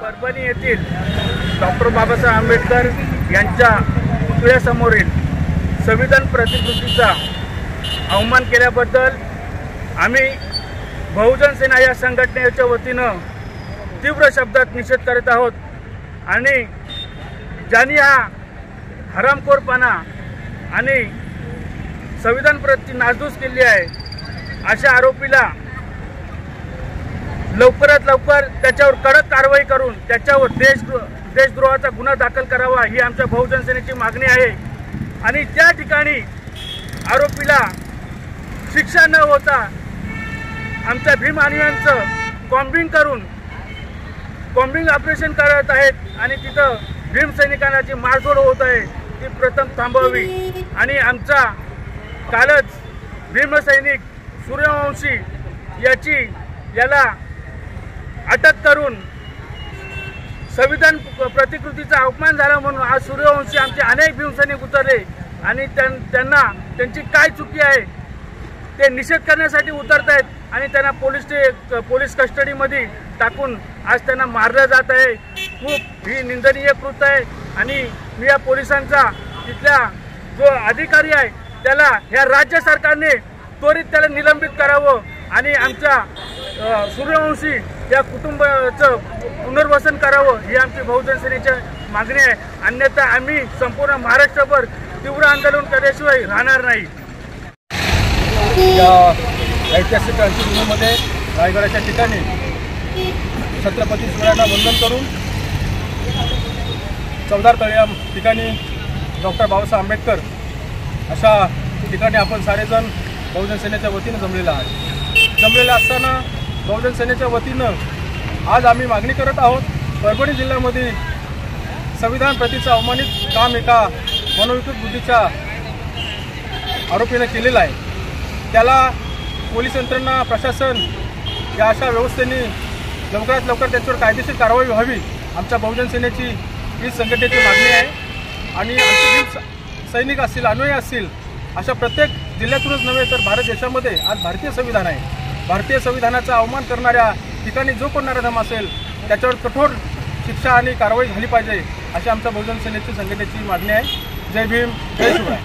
परभणी येथील डॉक्टर बाबासाहेब आंबेडकर यांच्या पुतळ्यासमोरील संविधान प्रतिकृतीचा अवमान केल्याबद्दल आम्ही बहुजन सेना या संघटनेच्या वतीनं तीव्र शब्दात निषेध करत आहोत आणि ज्यांनी हा हरामखोरपणा आणि संविधान प्रति नासधूस केली आहे अशा आरोपीला लवकरात लवकर त्याच्यावर कडक कारवाई करून त्याच्यावर देशद्रोहाचा गुन्हा दाखल करावा ही आमच्या बहुजन सेनेची मागणी आहे। आणि त्या ठिकाणी आरोपीला शिक्षा न होता आमच्या भीम आर्मीचं कॉम्बिंग ऑपरेशन करत आहेत आणि तिथं भीम सैनिकांना जी मारझोड होत आहे ती प्रथम थांबवावी। आणि आमचा कालच भीमसैनिक सूर्यवंशी याला अटक करून संविधान प्रतिकृतीचा अपमान झाला म्हणून आज सूर्यवंशी आमचे अनेक भीमसैनिक उतरले आणि त्यांना त्यांची काय चुकी आहे ते निषेध करण्यासाठी उतरत आहेत आणि त्यांना पोलीस कस्टडीमध्ये टाकून आज त्यांना मारलं जात आहे। खूप ही निंदनीय कृत्य आहे आणि मी या पोलिसांचा तिथला जो अधिकारी आहे त्याला ह्या राज्य सरकारने त्वरित त्याला निलंबित करावं आणि आमच्या सूर्यवंशी या कुटुंबाचं पुनर्वसन करावं ही आमची बहुजन सेनेची मागणी आहे। अन्यथा आम्ही संपूर्ण महाराष्ट्रभर तीव्र आंदोलन केल्याशिवाय राहणार नाही। या ऐतिहासिक क्रांतीभूमीमध्ये रायगडाच्या ठिकाणी छत्रपती शिवरायांना वंदन करून चौदार तळे या ठिकाणी डॉक्टर बाबासाहेब आंबेडकर अशा ठिकाणी आपण सारेजण बहुजन सेनेच्या वतीनं जमलेला असताना बहुजन सेनेच्या वतीनं आज आम्ही मागणी करत आहोत। परभणी जिल्ह्यामध्ये संविधान प्रतीचं अवमानित काम एका मनोविकृत बुद्धीच्या आरोपीने केलेलं आहे। त्याला पोलीस यंत्रणा प्रशासन या अशा व्यवस्थेने लवकरात लवकर त्याच्यावर कायदेशीर कारवाई व्हावी आमच्या बहुजन सेनेची ही संघटनेची मागणी आहे। आणि आमचे सैनिक असतील अनुयायी असतील अशा प्रत्येक जिल्ह्यातूनच नव्हे तर भारत देशामध्ये आज भारतीय संविधान आहे। भारतीय संविधानाचा अवमान करणाऱ्या ठिकाणी जो कोण नराधम असेल त्याच्यावर कठोर शिक्षा आणि कारवाई झाली पाहिजे अशी आमच्या बहुजन सेनेची संघटनेची मागणी आहे। जय भीम, जय शिवराय।